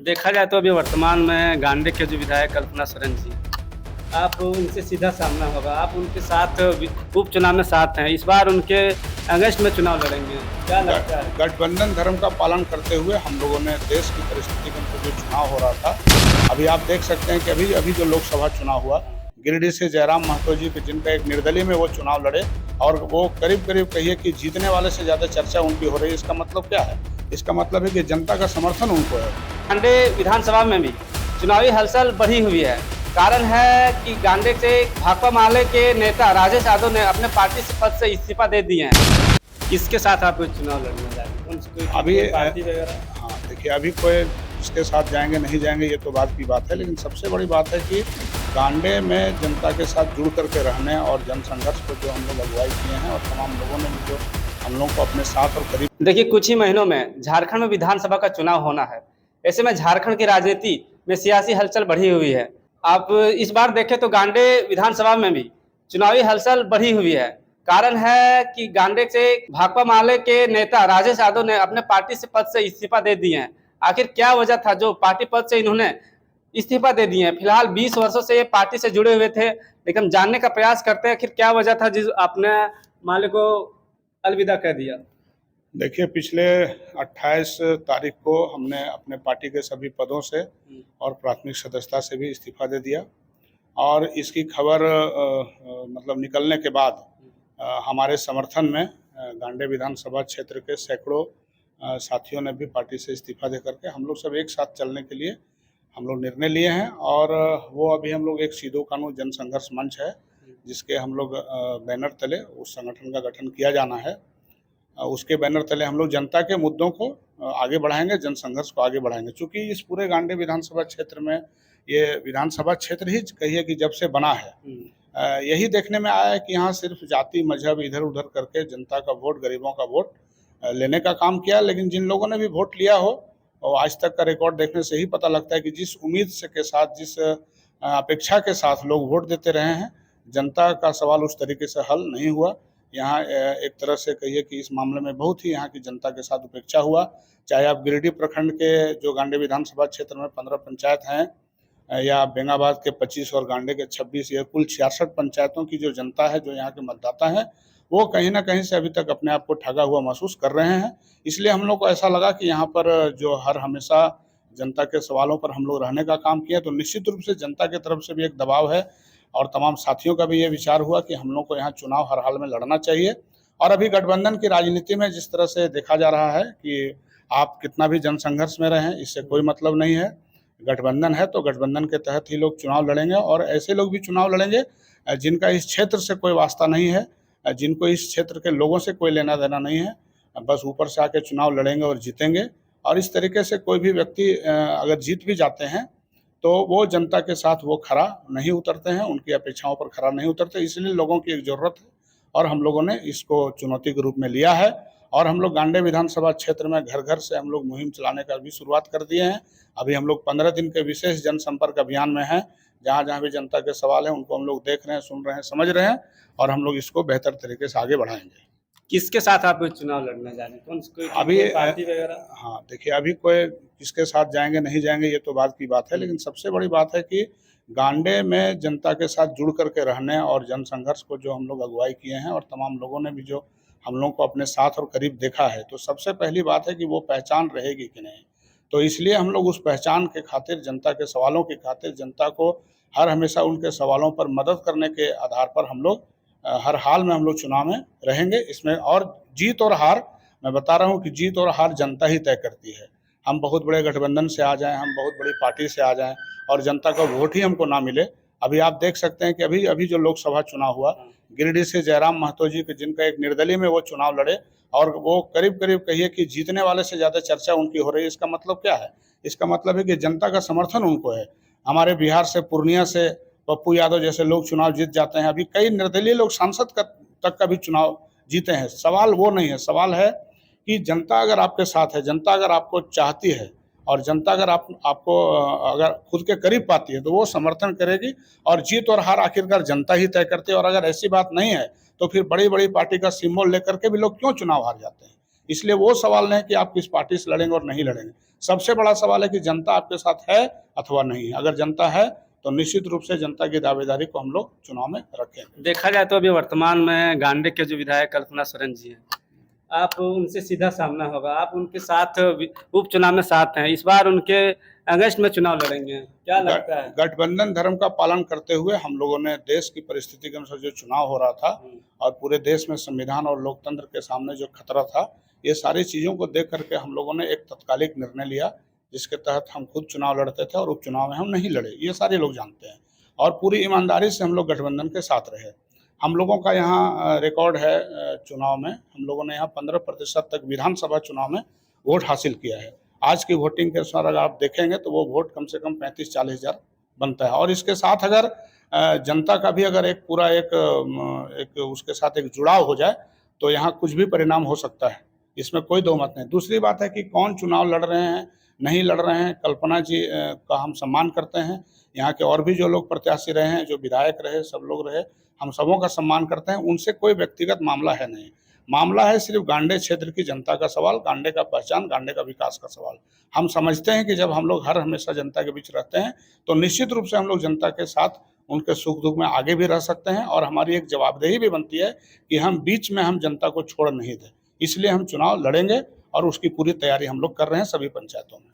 देखा जाए तो अभी वर्तमान में गांडे के जो विधायक कल्पना सरन जी, आप उनसे सीधा सामना होगा। आप उनके साथ उपचुनाव में साथ हैं, इस बार उनके अगस्त में चुनाव लड़ेंगे, क्या लगता है? गठबंधन धर्म का पालन करते हुए हम लोगों ने देश की परिस्थिति के अंदर जो चुनाव हो रहा था, अभी आप देख सकते हैं कि अभी अभी जो लोकसभा चुनाव हुआ, गिरिडीह से जयराम महतो जी जिनका एक निर्दलीय में वो चुनाव लड़े और वो करीब करीब कहिए कि जीतने वाले से ज्यादा चर्चा उनकी हो रही है। इसका मतलब क्या है? इसका मतलब है कि जनता का समर्थन उनको है। गांडे विधानसभा में भी चुनावी हलचल बढ़ी हुई है। कारण है कि गांडे से भाकपा माले के नेता राजेश यादव ने अपने पार्टी से पद से इस्तीफा दे दिए हैं। किसके साथ आप चुनाव लड़ने जा रहे हैं? अभी पार्टी वगैरह? हाँ, देखिए अभी कोई इसके साथ जाएंगे नहीं जाएंगे ये तो बात की बात है, लेकिन सबसे बड़ी बात है कि गांडे में जनता के साथ जुड़ करके रहने और जनसंघर्ष को जो हम लोग अगुवाई किए हैं और तमाम लोगों ने भी जो हम लोग को अपने साथ और करीब। देखिए, कुछ ही महीनों में झारखंड में विधानसभा का चुनाव होना है। ऐसे में झारखंड की राजनीति में सियासी हलचल बढ़ी हुई है। आप इस बार देखें तो गांडे विधानसभा में भी चुनावी हलचल बढ़ी हुई है। कारण है कि गांडे से भाकपा माले के नेता राजेश यादव ने अपने पार्टी से पद से इस्तीफा दे दिए हैं। आखिर क्या वजह था जो पार्टी पद से इन्होंने इस्तीफा दे दिए हैं? फिलहाल 20 वर्षों से ये पार्टी से जुड़े हुए थे, लेकिन जानने का प्रयास करते हैं आखिर क्या वजह था जिस अपने माले को अलविदा कह दिया। देखिए, पिछले 28 तारीख को हमने अपने पार्टी के सभी पदों से और प्राथमिक सदस्यता से भी इस्तीफा दे दिया और इसकी खबर मतलब निकलने के बाद हमारे समर्थन में गांडे विधानसभा क्षेत्र के सैकड़ों साथियों ने भी पार्टी से इस्तीफा दे करके हम लोग सब एक साथ चलने के लिए हम लोग निर्णय लिए हैं। और वो अभी हम लोग एक सीधो कानून जनसंघर्ष मंच है जिसके हम लोग बैनर तले उस संगठन का गठन किया जाना है। उसके बैनर तले हम लोग जनता के मुद्दों को आगे बढ़ाएंगे, जनसंघर्ष को आगे बढ़ाएंगे। चूंकि इस पूरे गांडे विधानसभा क्षेत्र में ये विधानसभा क्षेत्र ही कहिए कि जब से बना है, यही देखने में आया है कि यहाँ सिर्फ जाति मजहब इधर उधर करके जनता का वोट, गरीबों का वोट लेने का काम किया। लेकिन जिन लोगों ने भी वोट लिया हो और आज तक का रिकॉर्ड देखने से ही पता लगता है कि जिस उम्मीद से के साथ, जिस अपेक्षा के साथ लोग वोट देते रहे हैं, जनता का सवाल उस तरीके से हल नहीं हुआ। यहाँ एक तरह से कहिए कि इस मामले में बहुत ही यहाँ की जनता के साथ उपेक्षा हुआ। चाहे आप गिरिडीह प्रखंड के जो गांडे विधानसभा क्षेत्र में 15 पंचायत हैं या बेंगाबाद के 25 और गांडे के 26, ये कुल 66 पंचायतों की जो जनता है, जो यहाँ के मतदाता हैं, वो कहीं ना कहीं से अभी तक अपने आप को ठगा हुआ महसूस कर रहे हैं। इसलिए हम लोग को ऐसा लगा कि यहाँ पर जो हर हमेशा जनता के सवालों पर हम लोग रहने का काम किया, तो निश्चित रूप से जनता की तरफ से भी एक दबाव है और तमाम साथियों का भी ये विचार हुआ कि हम लोग को यहाँ चुनाव हर हाल में लड़ना चाहिए। और अभी गठबंधन की राजनीति में जिस तरह से देखा जा रहा है कि आप कितना भी जनसंघर्ष में रहें, इससे कोई मतलब नहीं है। गठबंधन है तो गठबंधन के तहत ही लोग चुनाव लड़ेंगे और ऐसे लोग भी चुनाव लड़ेंगे जिनका इस क्षेत्र से कोई वास्ता नहीं है, जिनको इस क्षेत्र के लोगों से कोई लेना देना नहीं है, बस ऊपर से आके चुनाव लड़ेंगे और जीतेंगे। और इस तरीके से कोई भी व्यक्ति अगर जीत भी जाते हैं तो वो जनता के साथ वो खरा नहीं उतरते हैं, उनकी अपेक्षाओं पर खरा नहीं उतरते। इसलिए लोगों की एक ज़रूरत है और हम लोगों ने इसको चुनौती के रूप में लिया है। और हम लोग गांडे विधानसभा क्षेत्र में घर घर से हम लोग मुहिम चलाने का भी शुरुआत कर दिए हैं। अभी हम लोग 15 दिन के विशेष जनसंपर्क अभियान में हैं, जहाँ जहाँ भी जनता के सवाल हैं उनको हम लोग देख रहे हैं, सुन रहे हैं, समझ रहे हैं और हम लोग इसको बेहतर तरीके से आगे बढ़ाएंगे। किसके साथ आप चुनाव लड़ने जा रहे हैं? कोई अभी पार्टी वगैरह? हाँ, देखिए अभी कोई किसके साथ जाएंगे नहीं जाएंगे ये तो बात की बात है, लेकिन सबसे बड़ी बात है कि गांडे में जनता के साथ जुड़ करके रहने और जनसंघर्ष को जो हम लोग अगुवाई किए हैं और तमाम लोगों ने भी जो हम लोग को अपने साथ और करीब देखा है, तो सबसे पहली बात है कि वो पहचान रहेगी कि नहीं। तो इसलिए हम लोग उस पहचान के खातिर, जनता के सवालों की खातिर, जनता को हर हमेशा उनके सवालों पर मदद करने के आधार पर हम लोग हर हाल में हम लोग चुनाव में रहेंगे। इसमें और जीत और हार, मैं बता रहा हूँ कि जीत और हार जनता ही तय करती है। हम बहुत बड़े गठबंधन से आ जाएं, हम बहुत बड़ी पार्टी से आ जाएं और जनता का वोट ही हमको ना मिले। अभी आप देख सकते हैं कि अभी अभी जो लोकसभा चुनाव हुआ, गिरिडीह से जयराम महतो जी जिनका एक निर्दलीय में वो चुनाव लड़े और वो करीब करीब कहिए कि जीतने वाले से ज़्यादा चर्चा उनकी हो रही है। इसका मतलब क्या है? इसका मतलब है कि जनता का समर्थन उनको है। हमारे बिहार से, पूर्णिया से पप्पू यादव जैसे लोग चुनाव जीत जाते हैं। अभी कई निर्दलीय लोग सांसद तक का भी चुनाव जीते हैं। सवाल वो नहीं है, सवाल है कि जनता अगर आपके साथ है, जनता अगर आपको चाहती है और जनता अगर आपको अगर खुद के करीब पाती है तो वो समर्थन करेगी और जीत और हार आखिरकार जनता ही तय करती है। और अगर ऐसी बात नहीं है तो फिर बड़ी बड़ी पार्टी का सिंबल लेकर के भी लोग क्यों चुनाव हार जाते हैं? इसलिए वो सवाल नहीं कि आप किस पार्टी से लड़ेंगे और नहीं लड़ेंगे। सबसे बड़ा सवाल है कि जनता आपके साथ है अथवा नहीं है। अगर जनता है तो निश्चित रूप से जनता की दावेदारी को हम लोग चुनाव में रखेंगे। देखा जाए तो अभी वर्तमान में गांडे के जो विधायक कल्पना सोरेन जी हैं, आप उनसे सीधा सामना होगा, आप उनके साथ उपचुनाव में साथ हैं, इस बार उनके अगस्त में चुनाव लड़ेंगे, क्या लगता है? गठबंधन धर्म का पालन करते हुए हम लोगों ने देश की परिस्थिति के अनुसार जो चुनाव हो रहा था और पूरे देश में संविधान और लोकतंत्र के सामने जो खतरा था, ये सारी चीज़ों को देख करके हम लोगों ने एक तत्कालिक निर्णय लिया, जिसके तहत हम खुद चुनाव लड़ते थे और उपचुनाव में हम नहीं लड़े। ये सारे लोग जानते हैं और पूरी ईमानदारी से हम लोग गठबंधन के साथ रहे। हम लोगों का यहाँ रिकॉर्ड है, चुनाव में हम लोगों ने यहाँ 15% तक विधानसभा चुनाव में वोट हासिल किया है। आज की वोटिंग के अनुसार अगर आप देखेंगे तो वो वोट कम से कम 35-40 हज़ार बनता है। और इसके साथ अगर जनता का भी अगर एक पूरा एक उसके साथ एक जुड़ाव हो जाए तो यहाँ कुछ भी परिणाम हो सकता है, इसमें कोई दो मत नहीं। दूसरी बात है कि कौन चुनाव लड़ रहे हैं नहीं लड़ रहे हैं, कल्पना जी का हम सम्मान करते हैं। यहाँ के और भी जो लोग प्रत्याशी रहे हैं, जो विधायक रहे, सब लोग रहे, हम सबों का सम्मान करते हैं। उनसे कोई व्यक्तिगत मामला है नहीं, मामला है सिर्फ गांडे क्षेत्र की जनता का सवाल, गांडे का पहचान, गांडे का विकास का सवाल। हम समझते हैं कि जब हम लोग हमेशा जनता के बीच रहते हैं तो निश्चित रूप से हम लोग जनता के साथ उनके सुख दुख में आगे भी रह सकते हैं और हमारी एक जवाबदेही भी बनती है कि हम बीच में हम जनता को छोड़ नहीं दें। इसलिए हम चुनाव लड़ेंगे और उसकी पूरी तैयारी हम लोग कर रहे हैं सभी पंचायतों में।